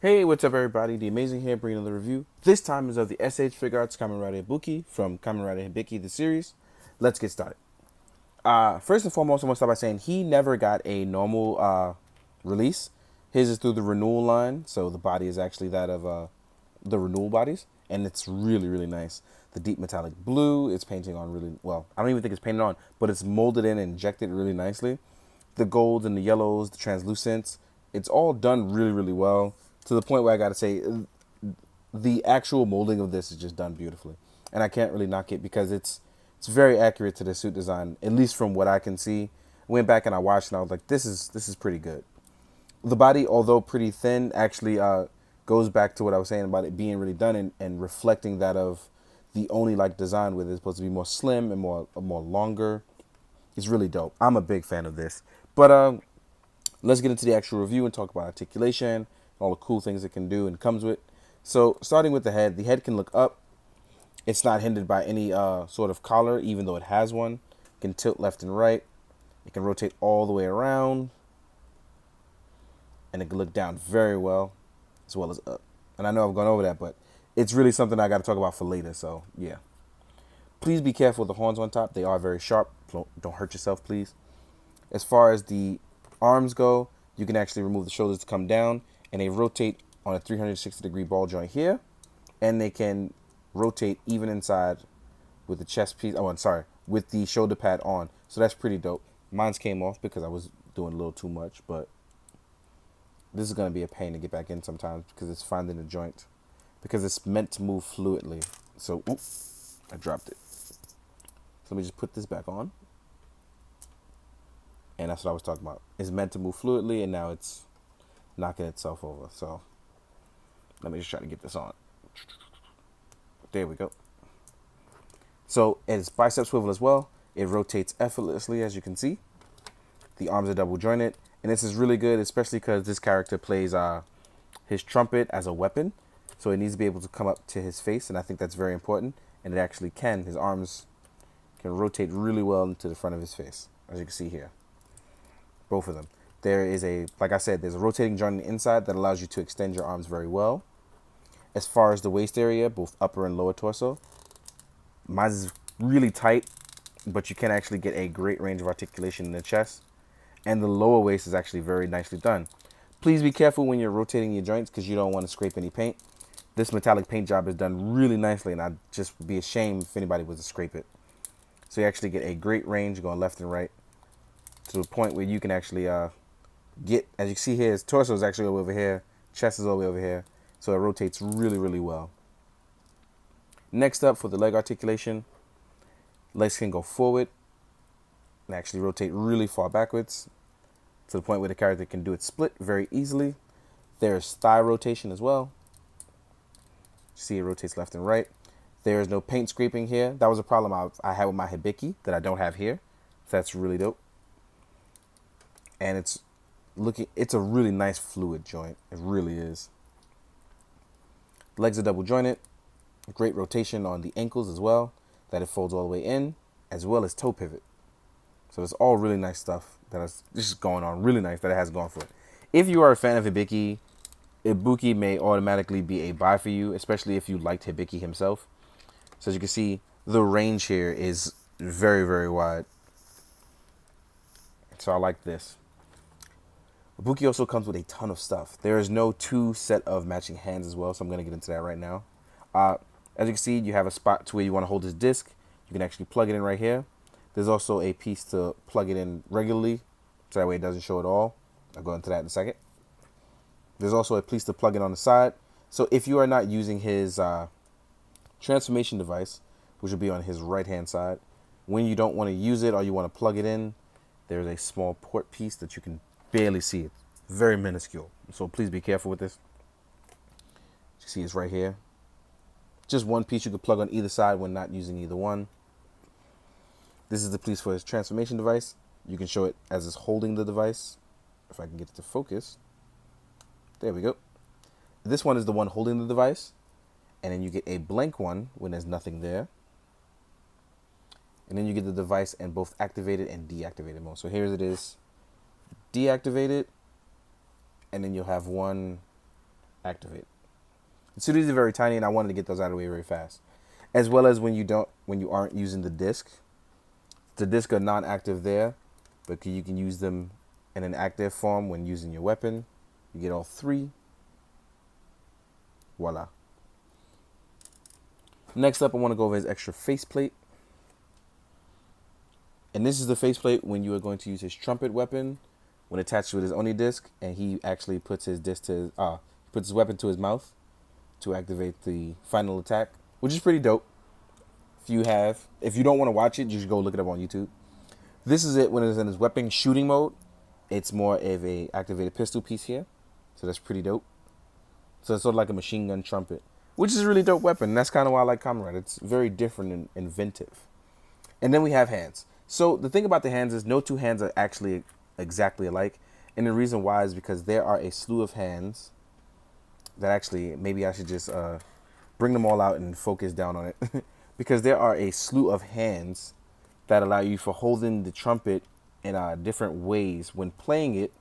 Hey, what's up everybody? The Amazing here bringing another review. This time is of the SH Figuarts Kamen Rider Ibuki from Kamen Rider Hibiki, the series. Let's get started. First and foremost, I want to start by saying he never got a normal release. His is through the renewal line, so the body is actually that of the renewal bodies, and it's really, really nice. The deep metallic blue, it's painting on really well. I don't even think it's painted on, but it's molded in and injected really nicely. The golds and the yellows, the translucents, it's all done really, really well to the point where I gotta say the actual molding of this is just done beautifully, and I can't really knock it because it's very accurate to the suit design, at least from what I can see. I went back and I watched and I was like, this is pretty good. The body, although pretty thin, actually goes back to what I was saying about it being really done and reflecting that of the only like design where it's supposed to be more slim and more longer. It's really dope. I'm a big fan of this. But let's get into the actual review and talk about articulation, all the cool things it can do and comes with. So starting with the head can look up. It's not hindered by any sort of collar, even though it has one. It can tilt left and right. It can rotate all the way around. And it can look down very well, as well as up. And I know I've gone over that, but it's really something I got to talk about for later, so yeah. Please be careful with the horns on top. They are very sharp. Don't hurt yourself, please. As far as the arms go, you can actually remove the shoulders to come down, and they rotate on a 360-degree ball joint here, and they can rotate even inside with the chest piece. Oh, I'm sorry, with the shoulder pad on. So that's pretty dope. Mine's came off because I was doing a little too much, but this is going to be a pain to get back in sometimes because it's finding the joint, because it's meant to move fluidly. So, oops, I dropped it. So let me just put this back on. And that's what I was talking about. It's meant to move fluidly, and now it's knocking itself over. So let me just try to get this on. There we go. So it's bicep swivel as well. It rotates effortlessly, as you can see. The arms are double jointed, and this is really good, especially because this character plays his trumpet as a weapon. So it needs to be able to come up to his face, and I think that's very important. And it actually can. His arms can rotate really well into the front of his face, as you can see here. Both of them. There is like I said, there's a rotating joint on the inside that allows you to extend your arms very well. As far as the waist area, both upper and lower torso, mine is really tight, but you can actually get a great range of articulation in the chest. And the lower waist is actually very nicely done. Please be careful when you're rotating your joints because you don't want to scrape any paint. This metallic paint job is done really nicely, and I'd just be ashamed if anybody was to scrape it. So you actually get a great range going left and right to the point where you can actually get, as you see here, his torso is actually over here, chest is all the way over here, so it rotates really, really well. Next up, for the leg articulation, legs can go forward and actually rotate really far backwards to the point where the character can do it split very easily. There's thigh rotation as well. See, it rotates left and right. There is no paint scraping here. That was a problem I had with my Hibiki that I don't have here. So that's really dope. And it's a really nice fluid joint. It really is. Legs are double jointed. Great rotation on the ankles as well, that it folds all the way in, as well as toe pivot. So it's all really nice stuff that is just going on. Really nice that it has gone for it. If you are a fan of Hibiki, Ibuki may automatically be a buy for you, especially if you liked Hibiki himself. So as you can see, the range here is very, very wide. So I like this. Ibuki also comes with a ton of stuff. There is no two set of matching hands as well, so I'm going to get into that right now. As you can see, you have a spot to where you want to hold this disc. You can actually plug it in right here. There's also a piece to plug it in regularly, so that way it doesn't show at all. I'll go into that in a second. There's also a piece to plug it on the side. So if you are not using his transformation device, which will be on his right-hand side, when you don't want to use it or you want to plug it in, there's a small port piece that you can barely see. It very minuscule, so please be careful with this. You see it's right here. Just one piece you could plug on either side when not using either one. This is the piece for his transformation device. You can show it as it's holding the device. If I can get it to focus. There we go. This one is the one holding the device, and then you get a blank one when there's nothing there. And then you get the device in both activated and deactivated mode. So here it is, deactivated, and then you'll have one activate. So these are very tiny, and I wanted to get those out of the way very fast. As well as when you aren't using the disc. The disc are non-active there, but you can use them in an active form when using your weapon. You get all three. Voila. Next up, I want to go over his extra faceplate. And this is the faceplate when you are going to use his trumpet weapon when attached with his Oni disc, and he actually puts his disc to puts his weapon to his mouth to activate the final attack, which is pretty dope. If you don't want to watch it, you should go look it up on YouTube. This is it when it's in his weapon shooting mode. It's more of a activated pistol piece here, so that's pretty dope. So it's sort of like a machine gun trumpet, which is a really dope weapon. And that's kind of why I like Kamen Rider. It's very different and inventive. And then we have hands. So the thing about the hands is no two hands are actually exactly alike. And the reason why is because there are a slew of hands that actually, maybe I should just bring them all out and focus down on it. Because there are a slew of hands that allow you for holding the trumpet in different ways when playing it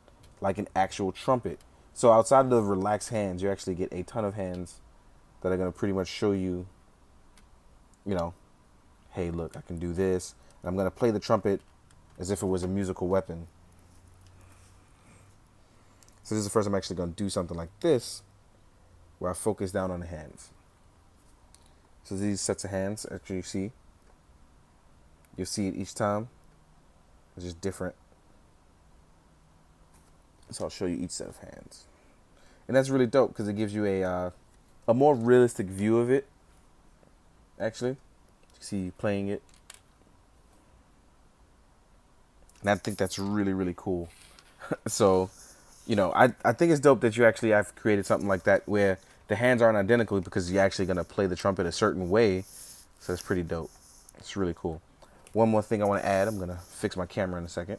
like an actual trumpet. So outside of the relaxed hands, you actually get a ton of hands that are going to pretty much show you, hey, look, I can do this. And I'm going to play the trumpet as if it was a musical weapon. So this is the first time I'm actually going to do something like this, where I focus down on the hands. So these sets of hands, as you see, you'll see it each time. It's just different. So I'll show you each set of hands. And that's really dope because it gives you a more realistic view of it, actually. You see playing it. And I think that's really, really cool. So, I think it's dope that you actually have created something like that where the hands aren't identical because you're actually going to play the trumpet a certain way. So it's pretty dope. It's really cool. One more thing I want to add. I'm going to fix my camera in a second.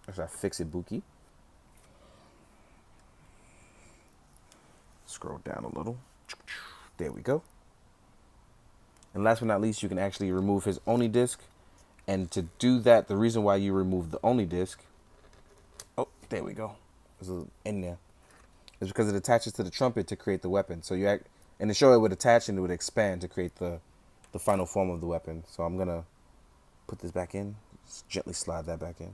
After I fix Ibuki. Scroll down a little. There we go. And last but not least, you can actually remove his Oni disc. And to do that, the reason why you remove the Oni disc, oh, there we go. There's in there. It's because it attaches to the trumpet to create the weapon. So and to show it would attach and it would expand to create the final form of the weapon. So I'm gonna put this back in. Just gently slide that back in.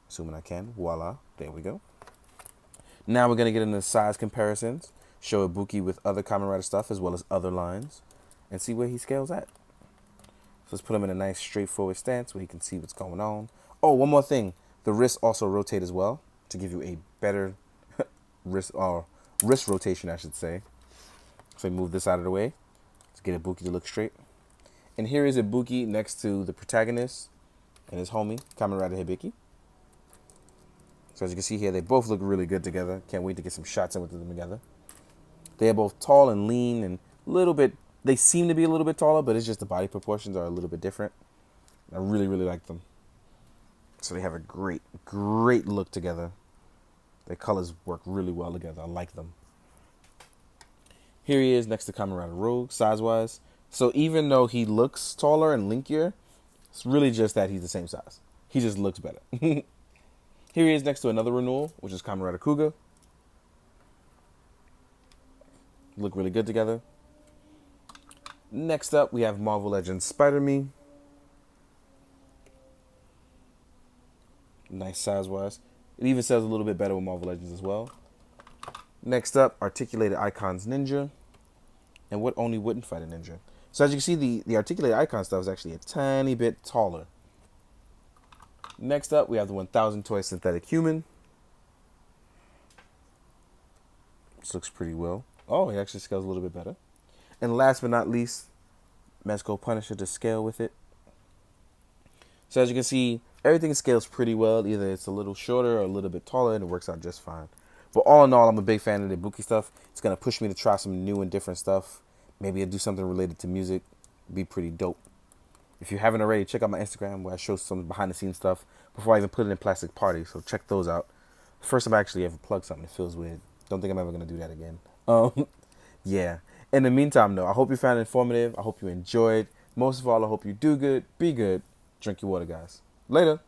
Assuming I can. Voila. There we go. Now we're gonna get into size comparisons. Show Ibuki with other Kamen Rider stuff as well as other lines, and see where he scales at. So let's put him in a nice straightforward stance where he can see what's going on. Oh, one more thing. The wrists also rotate as well to give you a better wrist rotation, I should say. So move this out of the way to get Ibuki to look straight. And here is Ibuki next to the protagonist and his homie, Kamen Rider Hibiki. So as you can see here, they both look really good together. Can't wait to get some shots in with them together. They are both tall and lean and a little bit, they seem to be a little bit taller, but it's just the body proportions are a little bit different. I really, really like them. So they have a great, great look together. Their colors work really well together. I like them. Here he is next to Kamen Rider Rogue, size-wise. So even though he looks taller and linkier, it's really just that he's the same size. He just looks better. Here he is next to another renewal, which is Kamen Rider Kuga. Look really good together. Next up, we have Marvel Legends Spider-Me. Nice size-wise. It even sells a little bit better with Marvel Legends as well. Next up, Articulated Icons Ninja. And what only wouldn't fight a ninja? So as you can see, the Articulated Icon stuff is actually a tiny bit taller. Next up, we have the 1000 Toy Synthetic Human. This looks pretty well. Oh, it actually scales a little bit better. And last but not least, Mezco Punisher to scale with it. So as you can see, everything scales pretty well. Either it's a little shorter or a little bit taller, and it works out just fine. But all in all, I'm a big fan of the Ibuki stuff. It's going to push me to try some new and different stuff. Maybe I'll do something related to music. Be pretty dope. If you haven't already, check out my Instagram where I show some behind-the-scenes stuff before I even put it in Plastic Party. So check those out. First time I actually ever plug something. It feels weird. Don't think I'm ever going to do that again. Yeah. In the meantime, though, I hope you found it informative. I hope you enjoyed. Most of all, I hope you do good, be good, drink your water, guys. Later.